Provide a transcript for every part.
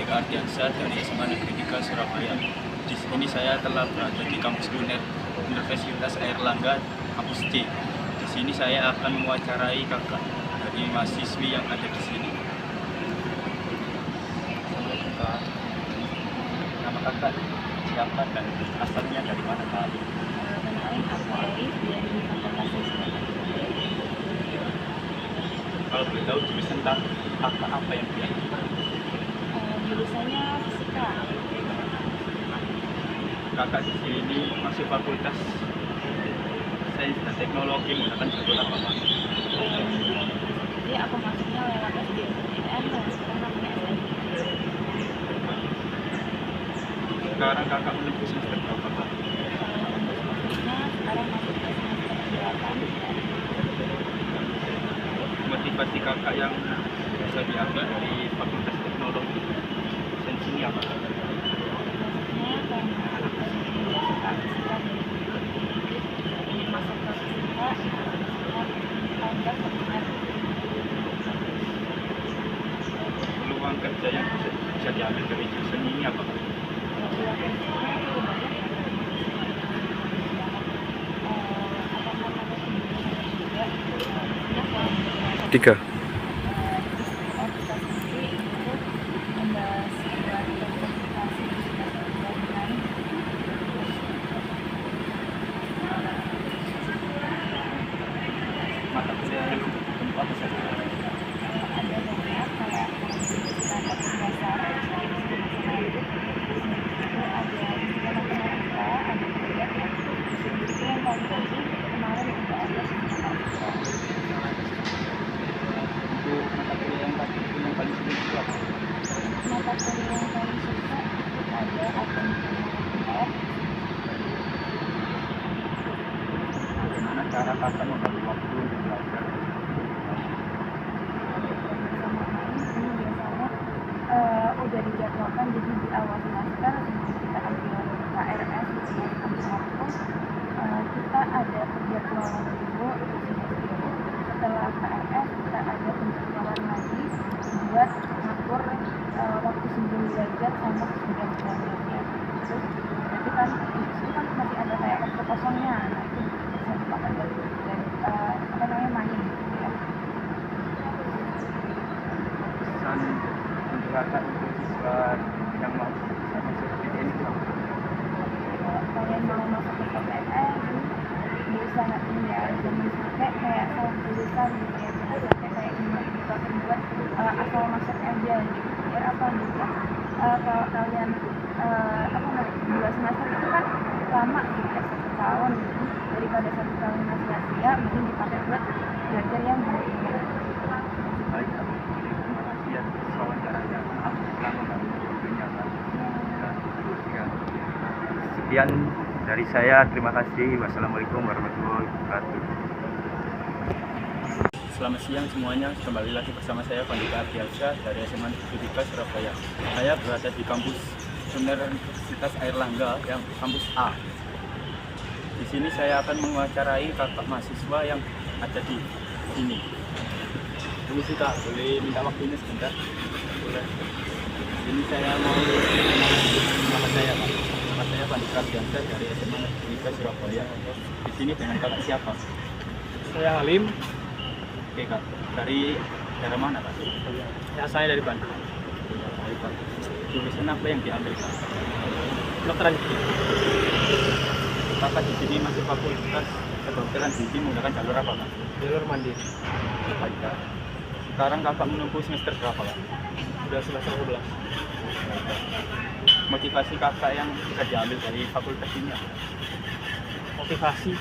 Pandika Ardiansyah dari SMA Negeri 3 Surabaya. Di sini saya telah berada di kampus UNER Universitas Airlangga, kampus C. Di sini saya akan mewawancarai kakak dari mahasiswi yang ada di sini. Kak, nama kakak siapa dan asalnya dari mana Kak? Kenalin, aku Elif dari Fakultas Sosial. Kalau boleh tahu jurusan kakak apa yang dia? Jurusannya fisika. Kakak di sini masuk fakultas Sains dan Teknologi menggunakan jalur apa Pak? Jadi aku masuknya lewat SBMPTN dan sekarang namanya SNM. Sekarang kakak menempuh semester berapa Pak? Maksudnya sekarang masuk ke semester 8. Motivasi kakak yang bisa diambil dari Fakultas Teknologi Sains ini apa? Maksudnya karena aku sudah suka fisika dari masuk ke fisika, tambah peminat. Peluang kerja yang bisa diambil dari jurusan ini apa? Tiga. Mata kuliah yang untuk apa saja? Ada banyak kayak standar dasar itu ada fisika matematika, ada proyek ya. Itu yang paling penting kemarin juga ada fisika matematika. Untuk mata kuliah yang paling sulit itu apa? Mata kuliah yang paling suka itu ada akuntansi moneter. Bagaimana cara kakak membagi waktu untuk belajar? Sama lain ini biasanya udah dijadwalkan, jadi di awal semester sebelum kita ambil KRS gitu ya, ambil waktu kita ada penjadwalan dulu di semester. Setelah KRS kita ada penjadwalan lagi buat ngatur waktu sebelum belajar sama sesudah belajarnya. Terus berarti kan itu kan masih ada kayak waktu kosongnya, nah itu bisa dipakai dan apa namanya main gitu ya. Pesan untuk kakak untuk siswa yang mau masuk PTN itu apa? Kalau kalian mau masuk ke PTN diusahain ya, jangan sampai kayak salah jurusan gitu ya, jangan sampai kayak dibuat asal masuk aja gitu. Biar apa gitu ya, kalau kalian apa namanya 2 semester itu kan lama gitu ya, 1 tahun gitu. Daripada 1 tahun sia-sia, mending dipakai buat belajar yang benar-benar. Baik, Kak. Terima kasih atas wawancaranya. Maaf lama banget waktunya, Kak. Ya. Sekian dari saya. Terima kasih. Wassalamualaikum warahmatullahi wabarakatuh. Selamat siang semuanya. Kembali lagi bersama saya Pandika Ardiansyah dari SMA Negeri 3 Surabaya. Saya berada di kampus Universitas Airlangga yang kampus A. Di sini saya akan mewawancarai kakak mahasiswa yang ada di sini. Ini sih Kak, boleh minta waktunya sebentar? Boleh. Ini saya mau nama saya Pak. Nama saya Pandika Ardiansyah dari SMA Negeri 3 Surabaya. Di sini dengan kakak siapa? Saya Halim, Oke Kak, dari daerah mana Kak? ya saya dari Bandung. Baik Kak. Jurusan apa yang diambil Kak? Kedokteran. Kakak di sini masih fakultas kedokteran gigi menggunakan jalur apa Kak? Jalur mandiri. Baik Kak. Sekarang kakak menempuh semester berapa Kak? Sudah semester 11. Motivasi kakak yang bisa diambil dari fakultas ini apa? Motivasi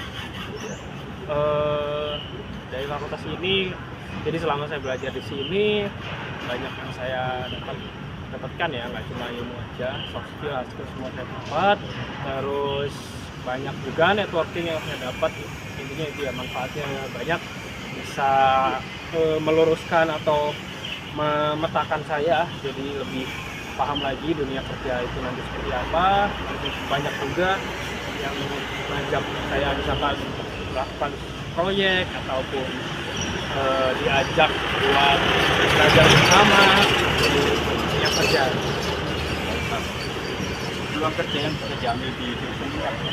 dari fakultas ini, jadi selama saya belajar di sini banyak yang saya dapatkan ya, nggak cuma ilmu aja, soft skill, hard skill semua saya dapat. Terus banyak juga networking yang saya dapat. Intinya itu ya, manfaatnya banyak, bisa meluruskan atau memetakan saya jadi lebih paham lagi dunia kerja itu nanti seperti apa. Terus banyak juga yang mengajak saya misalkan melakukan proyek ataupun diajak buat belajar bersama, jadi yang kerja. peluang kerja yang bisa diambil di jurusan ini apa?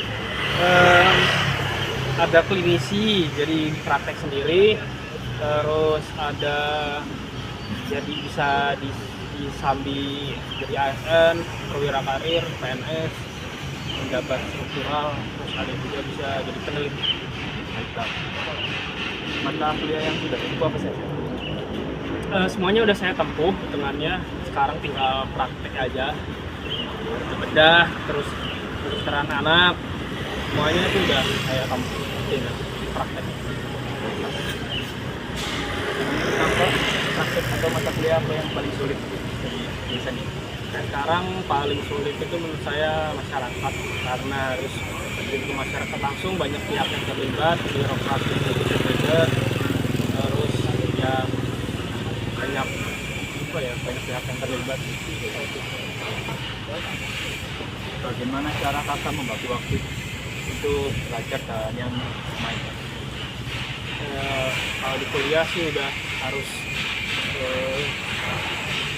Ada klinisi, jadi praktek sendiri, terus ada jadi bisa disambi jadi ASN, perwira karir, PNS, penjabat struktural, terus ada juga bisa jadi peneliti. Baiklah. Mata kuliah yang sudah tempuh apa saja? Semuanya udah saya tempuh hitungannya, sekarang tinggal praktek aja, bedah, terus kedokteran anak, semuanya itu udah saya tempuh dengan praktek. Apa praktek atau mata kuliah apa yang paling sulit dari jurusan ini? Sekarang paling sulit itu menurut saya masyarakat, karena harus terjun ke masyarakat langsung, banyak pihak yang terlibat, birokrasi juga, terus ya banyak pihak yang terlibat. Bagaimana cara kakak membagi waktu untuk belajar dan yang main? Kalau di kuliah sih udah harus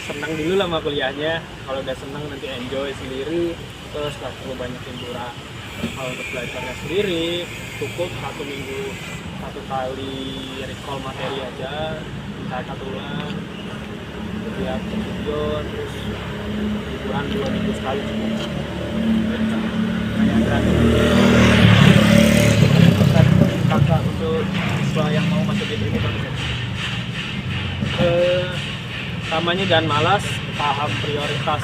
senang dulu lah sama kuliahnya. Kalau udah senang nanti enjoy sendiri, terus gak perlu banyak hiburan. Kalau untuk belajarnya sendiri cukup 1 minggu 1 kali recall materi aja, catat ulang, lihat video, terus hiburan 2 minggu sekali cukup. Yang terakhir, kakak untuk siswa yang mau masuk di ini apa? Namanya jangan malas, paham prioritas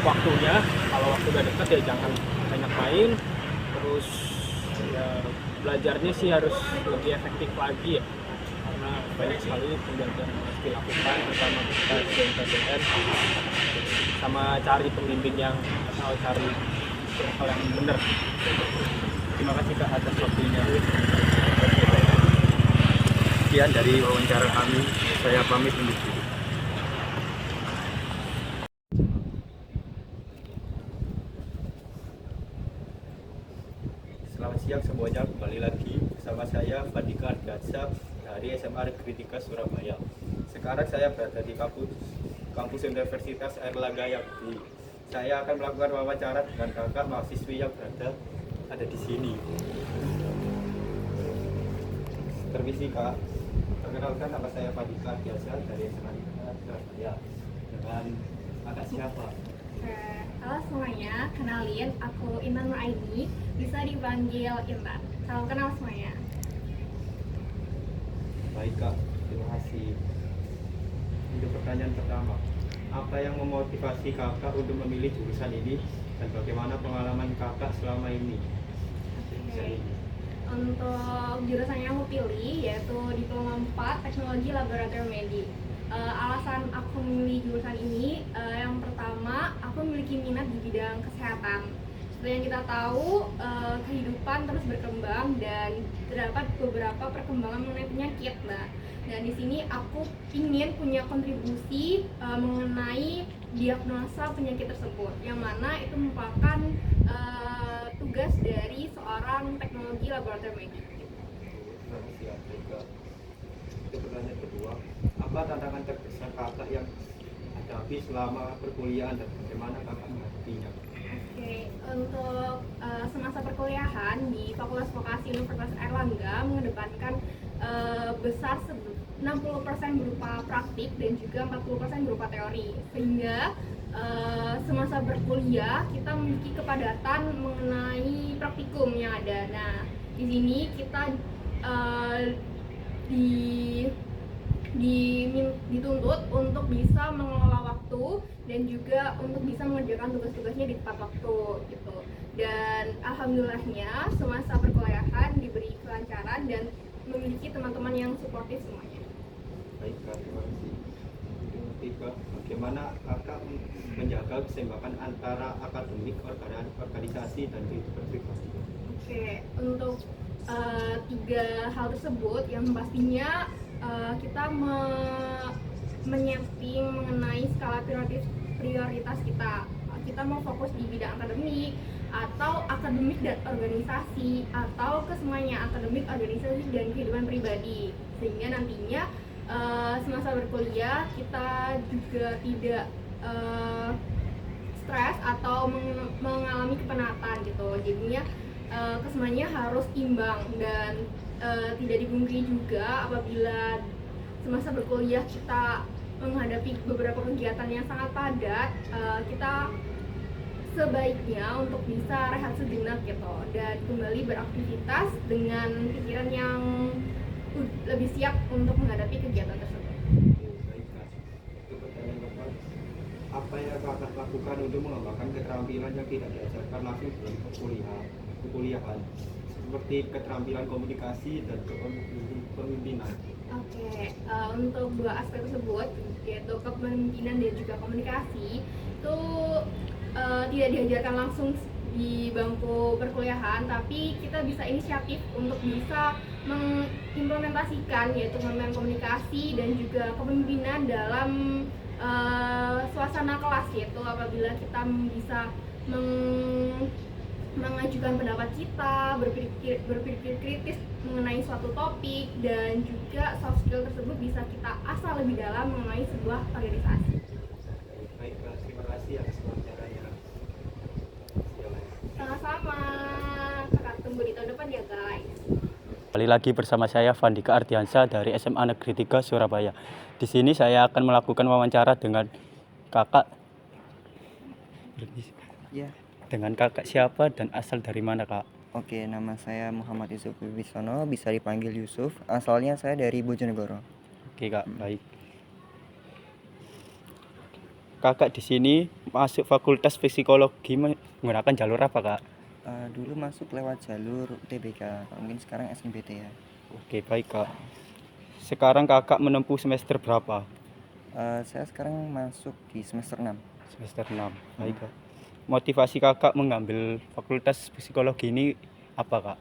waktunya. Kalau waktu udah deket ya jangan banyak main. Terus ya belajarnya sih harus lebih efektif lagi ya, karena banyak sekali pembelajaran yang harus dilakukan, terutama kita SBMPTN, sama cari pembimbing yang atau cari hal yang benar. Terima kasih Kak atas waktunya. Sekian dari wawancara kami, saya pamit undur diri. Selamat siang semuanya, kembali lagi bersama saya Fadika Ardiansyah dari SMA Kritika Surabaya. Sekarang saya berada di kampus Universitas Airlangga Yakti. Saya akan melakukan wawancara dengan kakak mahasiswi yang ada di sini. Permisi Kak, perkenalkan nama saya Fadika Ardiansyah dari SMA Kritika Surabaya. Dengan kakak siapa? Halo semuanya, kenalin aku Intan Nuraini, bisa dipanggil Intan. Salam kenal semuanya. Baik Kak, terima kasih. Untuk pertanyaan pertama, apa yang memotivasi kakak untuk memilih jurusan ini dan bagaimana pengalaman kakak selama ini? Untuk jurusan yang aku pilih yaitu Diploma 4 Teknologi Laboratorium Medik. Alasan aku memilih jurusan ini, yang pertama aku memiliki minat di bidang kesehatan. Seperti yang kita tahu, kehidupan terus berkembang dan terdapat beberapa perkembangan mengenai penyakit. Nah, dan di sini aku ingin punya kontribusi mengenai diagnosa penyakit tersebut, yang mana itu merupakan tugas dari seorang teknologi laboratorium medik. Untuk pertanyaan kedua, apa tantangan terbesar kakak yang hadapi selama perkuliahan dan bagaimana kakak menghadapinya? Oke, untuk semasa perkuliahan di Fakultas Vokasi Universitas Airlangga mengedepankan besar 60% berupa praktik dan juga 40% berupa teori, sehingga semasa berkuliah kita memiliki kepadatan mengenai praktikum yang ada. Nah, di sini kita dituntut untuk bisa mengelola waktu dan juga untuk bisa mengerjakan tugas-tugasnya di tepat waktu gitu. Dan alhamdulillahnya semasa perkuliahan diberi kelancaran dan memiliki teman-teman yang suportif semuanya. Baik Kak, terima kasih. Tiga, bagaimana kakak menjaga keseimbangan antara akademik, organisasi dan kehidupan pribadi? Oke, untuk 3 hal tersebut yang pastinya kita menyeting mengenai skala prioritas kita. Kita mau fokus di bidang akademik atau akademik dan organisasi atau kesemuanya akademik, organisasi dan kehidupan pribadi, sehingga nantinya semasa berkuliah kita juga tidak stres atau mengalami kepenatan gitu. Jadinya kesemuanya harus imbang dan tidak dipungkiri juga apabila semasa berkuliah kita menghadapi beberapa kegiatan yang sangat padat, kita sebaiknya untuk bisa rehat sejenak gitu dan kembali beraktivitas dengan pikiran yang lebih siap untuk menghadapi kegiatan tersebut. Baik Kak, untuk pertanyaan keempat, apa yang Kakak lakukan untuk mengembangkan keterampilan yang tidak diajarkan langsung dalam perkuliahan, seperti keterampilan komunikasi dan kepemimpinan? Oke, untuk dua aspek tersebut yaitu kepemimpinan dan juga komunikasi itu tidak diajarkan langsung di bangku perkuliahan, tapi kita bisa inisiatif untuk bisa mengimplementasikan yaitu mengenai komunikasi dan juga kepemimpinan dalam suasana kelas, yaitu apabila kita bisa mengajukan pendapat kita, berpikir kritis mengenai suatu topik, dan juga soft skill tersebut bisa kita asah lebih dalam mengenai sebuah organisasi. Baik Kak, terima kasih atas wawancaranya. Sama-sama, kakak tunggu di tahun depan ya guys. Kembali lagi bersama saya Vandika Ardiansyah dari SMA Negeri 3 Surabaya. Di sini saya akan melakukan wawancara dengan kakak. Ya, Dengan kakak siapa dan asal dari mana, Kak? oke, nama saya Muhammad Yusuf Wibisono, bisa dipanggil Yusuf. Asalnya saya dari Bojonegoro. Oke, Kak, baik. Kakak di sini masuk Fakultas Psikologi menggunakan jalur apa, Kak? Dulu masuk lewat jalur UTBK, mungkin sekarang SNBT ya. Oke, baik, Kak. Sekarang kakak menempuh semester berapa? Saya sekarang masuk di semester 6. Semester 6. Baik, Kak. Motivasi kakak mengambil Fakultas Psikologi ini apa, Kak?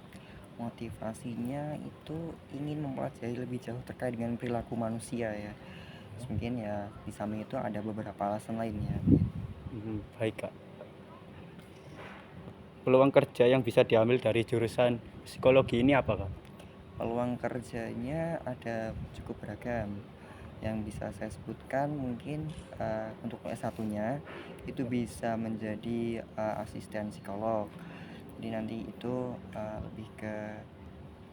Motivasinya itu ingin mempelajari lebih jauh terkait dengan perilaku manusia ya. Terus mungkin ya di samping itu ada beberapa alasan lainnya. Baik, Kak. Peluang kerja yang bisa diambil dari jurusan psikologi ini apa, Kak? Peluang kerjanya ada cukup beragam. Yang bisa saya sebutkan mungkin untuk S1-nya itu bisa menjadi asisten psikolog. Jadi nanti itu lebih ke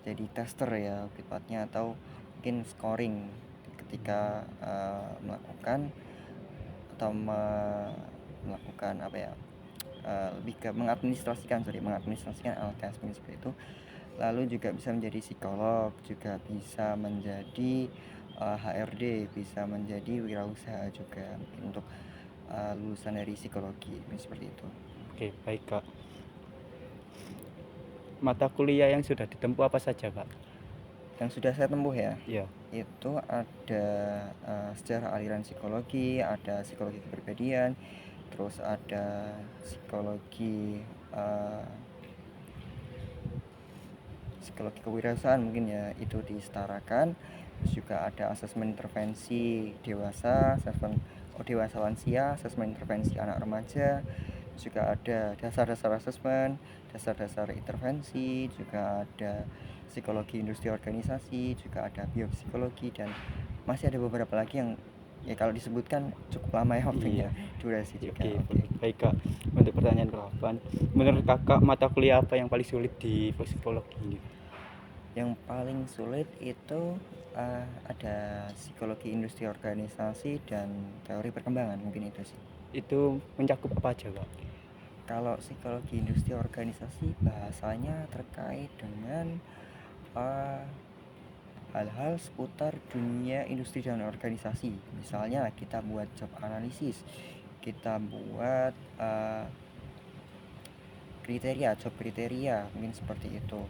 jadi tester ya tepatnya, atau mungkin scoring ketika melakukan atau melakukan apa ya, lebih ke mengadministrasikan LTS seperti itu. Lalu juga bisa menjadi psikolog, juga bisa menjadi HRD, bisa menjadi wirausaha juga untuk lulusan dari psikologi seperti itu. Oke, baik, Kak. Mata kuliah yang sudah ditempuh apa saja, Kak? Yang sudah saya tempuh ya, Iya. itu ada sejarah aliran psikologi, ada psikologi kepribadian, terus ada psikologi kewirausahaan mungkin ya, itu disetarakan. Terus juga ada asesmen intervensi dewasa, dewasa lansia, asesmen intervensi anak remaja. Juga ada dasar-dasar asesmen, dasar-dasar intervensi, juga ada psikologi industri organisasi, juga ada biopsikologi, dan masih ada beberapa lagi yang ya kalau disebutkan cukup lama ya waktunya, durasi juga. Oke. Baik, Kak. Untuk pertanyaan ke-8, menurut kakak mata kuliah apa yang paling sulit di psikologi ini? Yang paling sulit itu ada psikologi industri organisasi dan teori perkembangan, mungkin itu sih. Itu mencakup apa aja, Kak? Kalau psikologi industri organisasi bahasanya terkait dengan hal-hal seputar dunia industri dan organisasi. Misalnya kita buat job analisis, kita buat job kriteria, mungkin seperti itu.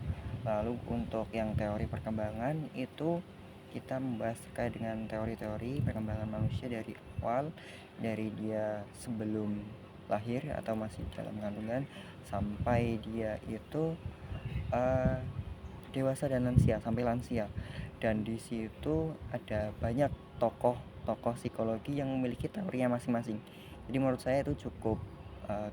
Lalu untuk yang teori perkembangan itu kita membahas terkait dengan teori-teori perkembangan manusia dari awal, dari dia sebelum lahir atau masih dalam kandungan sampai dia itu dewasa dan lansia, sampai lansia. Dan di situ ada banyak tokoh psikologi yang memiliki teorinya masing-masing. Jadi menurut saya itu cukup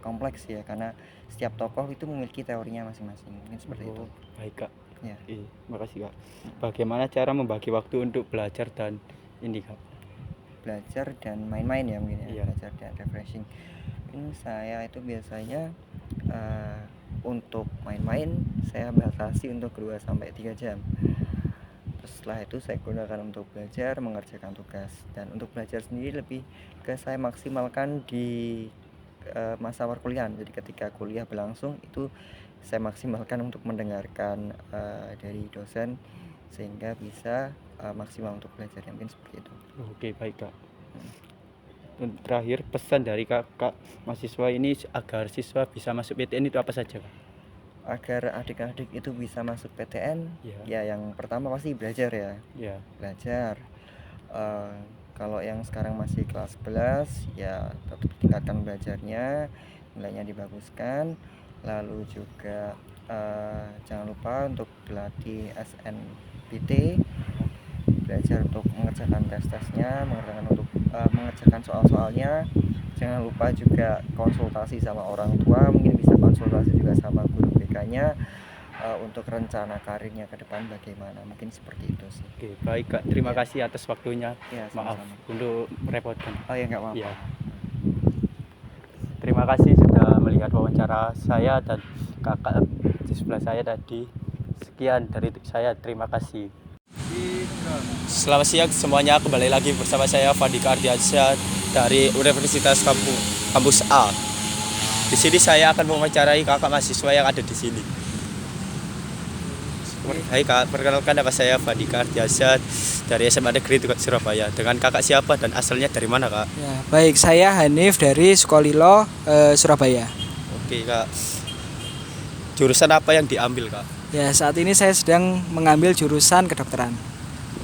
kompleks ya, karena setiap tokoh itu memiliki teorinya masing-masing. Mungkin seperti itu. Baik, Kak. Ya. Makasih, Kak. Bagaimana cara membagi waktu untuk belajar dan ini, Kak? Belajar dan main-main ya mungkin ya. Iya. Belajar dan refreshing. mungkin saya itu biasanya untuk main-main saya batasi untuk 2 sampai 3 jam. Terus setelah itu saya gunakan untuk belajar, mengerjakan tugas. Dan untuk belajar sendiri lebih ke saya maksimalkan di masa perkuliahan. Jadi ketika kuliah berlangsung itu saya maksimalkan untuk mendengarkan dari dosen sehingga bisa maksimal untuk belajar. Mungkin seperti itu. Oke, baik Kak. Dan terakhir, pesan dari kakak mahasiswa ini agar siswa bisa masuk PTN itu apa saja, Kak? Agar adik-adik itu bisa masuk PTN, Ya. ya yang pertama pasti belajar ya. Ya. Belajar. Kalau yang sekarang masih kelas 11 ya tetap tingkatkan belajarnya, nilainya dibaguskan. Lalu juga jangan lupa untuk berlatih SNPT, belajar untuk mengerjakan tes-tesnya, mengerjakan soal-soalnya. Jangan lupa juga konsultasi sama orang tua, mungkin bisa konsultasi juga sama guru BK-nya untuk rencana karirnya ke depan bagaimana. Mungkin seperti itu sih. Oke, baik Kak. Terima kasih atas waktunya. Ya, Maaf sama-sama. untuk merepotkan. Oh ya, nggak apa-apa. Ya. Terima kasih sudah melihat wawancara saya dan kakak di sebelah saya tadi. Sekian dari saya. Terima kasih. Selamat siang semuanya, kembali lagi bersama saya Fandika Ardiansyah dari Universitas Kampus A. Di sini saya akan mewawancarai kakak mahasiswa yang ada di sini. Hai Kak, perkenalkan nama saya Fandika Ardiansyah dari SMA Negeri Surabaya. Dengan kakak siapa dan asalnya dari mana Kak? Ya, baik, saya Hanif dari Sukolilo, Surabaya. Oke Kak, jurusan apa yang diambil Kak? Ya, saat ini saya sedang mengambil jurusan kedokteran.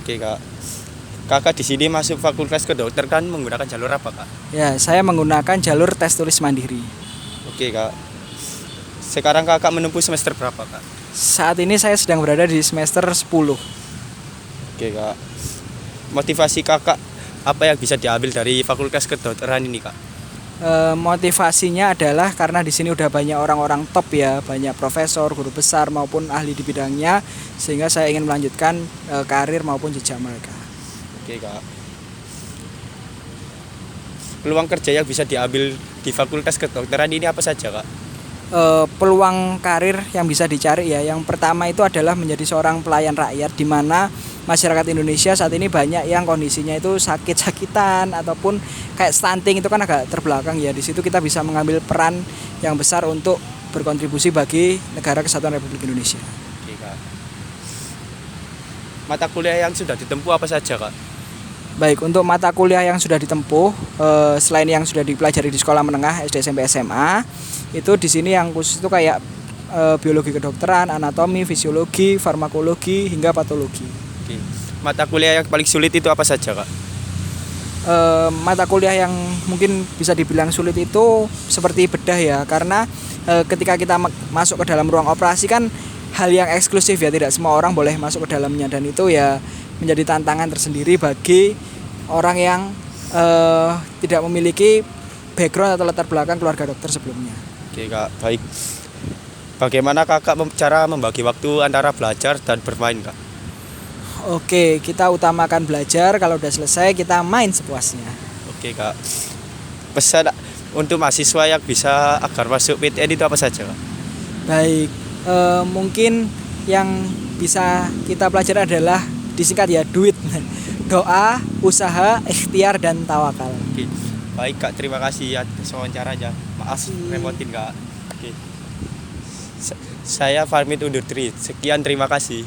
Oke Kak, kakak di sini masuk fakultas kedokteran menggunakan jalur apa Kak? Ya, saya menggunakan jalur tes tulis mandiri. Oke Kak, sekarang kakak menempuh semester berapa Kak? Saat ini saya sedang berada di semester 10. Oke Kak, motivasi kakak apa yang bisa diambil dari fakultas kedokteran ini Kak? Motivasinya adalah karena di sini udah banyak orang-orang top ya, banyak profesor, guru besar maupun ahli di bidangnya, sehingga saya ingin melanjutkan karir maupun jejak mereka. Oke Kak, peluang kerja yang bisa diambil di fakultas kedokteran ini apa saja Kak? Peluang karir yang bisa dicari ya, yang pertama itu adalah menjadi seorang pelayan rakyat, di mana masyarakat Indonesia saat ini banyak yang kondisinya itu sakit-sakitan ataupun kayak stunting, itu kan agak terbelakang ya. Di situ kita bisa mengambil peran yang besar untuk berkontribusi bagi negara kesatuan Republik Indonesia. Oke Kak, mata kuliah yang sudah ditempuh apa saja Kak? Baik, untuk mata kuliah yang sudah ditempuh, selain yang sudah dipelajari di sekolah menengah SD, SMP, SMA, itu di sini yang khusus itu kayak biologi kedokteran, anatomi, fisiologi, farmakologi hingga patologi. Oke. Mata kuliah yang paling sulit itu apa saja Kak? Mata kuliah yang mungkin bisa dibilang sulit itu seperti bedah ya, karena ketika kita masuk ke dalam ruang operasi kan hal yang eksklusif ya, tidak semua orang boleh masuk ke dalamnya, dan itu ya menjadi tantangan tersendiri bagi orang yang tidak memiliki background atau latar belakang keluarga dokter sebelumnya. Oke Kak, baik. Bagaimana kakak cara membagi waktu antara belajar dan bermain Kak? Oke, kita utamakan belajar, kalau udah selesai kita main sepuasnya. Oke Kak, pesan untuk mahasiswa yang bisa agar masuk PTN itu apa saja Kak? Baik, mungkin yang bisa kita pelajari adalah disingkat ya, duit, doa, usaha, ikhtiar, dan tawakal. Oke. Baik Kak, terima kasih atas wawancaranya. Maaf repotin Kak. Oke. Saya pamit undur diri. Sekian, terima kasih.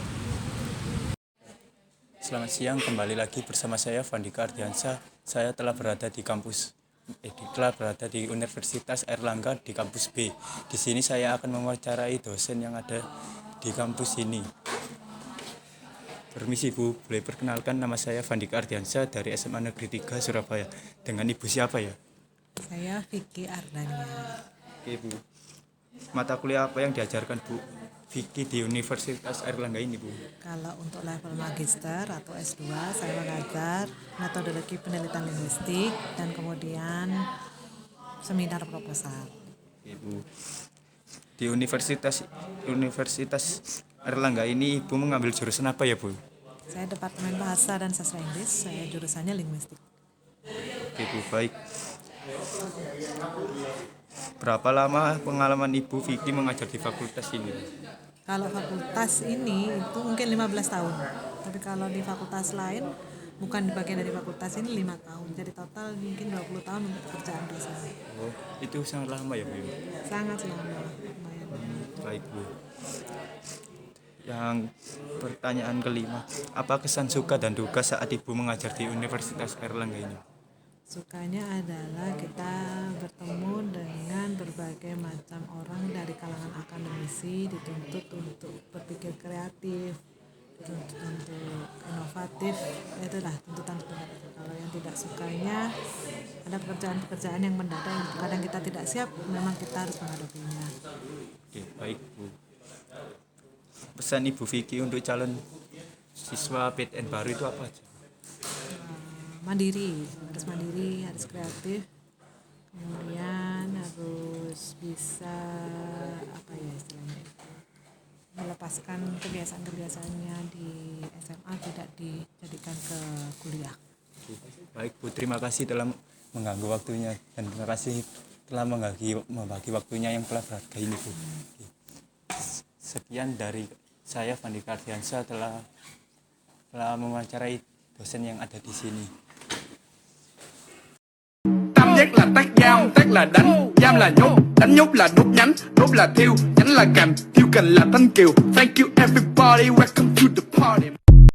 Selamat siang, kembali lagi bersama saya Fandika Ardiansyah. Saya telah berada di Universitas Airlangga di kampus B. Di sini saya akan mewawancarai dosen yang ada di kampus ini. Permisi Bu, boleh perkenalkan, nama saya Fandika Ardiansyah dari SMA Negeri 3 Surabaya. Dengan Ibu siapa ya? Saya Vicky Ardania. Oke Bu, mata kuliah apa yang diajarkan Bu Vicky di Universitas Airlangga ini Bu? Kalau untuk level magister atau S2 saya mengajar metodologi penelitian linguistik dan kemudian seminar proposal. Oke Bu, di Universitas Airlangga ini Ibu mengambil jurusan apa ya Bu? Saya Departemen Bahasa dan Sastra Inggris, saya jurusannya linguistik. Oke Bu, baik. Berapa lama pengalaman Ibu Vicky mengajar di fakultas ini? Kalau fakultas ini itu mungkin 15 tahun. Tapi kalau di fakultas lain, bukan di bagian dari fakultas ini 5 tahun. Jadi total mungkin 20 tahun untuk pekerjaan dosen. Oh, itu sangat lama ya Bu? Sangat lama, lumayan. Baik Bu. Yang pertanyaan kelima, apa kesan suka dan duka saat Ibu mengajar di Universitas Airlangga ini? Sukanya adalah kita bertemu dengan berbagai macam orang dari kalangan akademisi, dituntut untuk berpikir kreatif, dituntut untuk inovatif. Itulah tuntutan sebenarnya. Kalau yang tidak sukanya, ada pekerjaan-pekerjaan yang mendadak yang kadang kita tidak siap, memang kita harus menghadapinya. Oke, baik Bu. Pesan Ibu Vicky untuk calon siswa PTN baru itu apa aja? Mandiri, harus kreatif, kemudian harus bisa melepaskan kebiasaan-kebiasaannya di SMA, tidak dijadikan ke kuliah. Baik Bu, terima kasih telah mengganggu waktunya dan terima kasih telah membagi waktunya yang telah berharga ini Bu. Sekian dari saya Fandika Ardiansyah telah mewawancarai dosen yang ada di sini. Giác là tác dao, tác là đánh, giam là nhốt, đánh nhốt là đốt nhánh, đốt là thiêu, nhánh là cành, thiêu cành là thanh kiều. Thank you everybody, welcome to the party.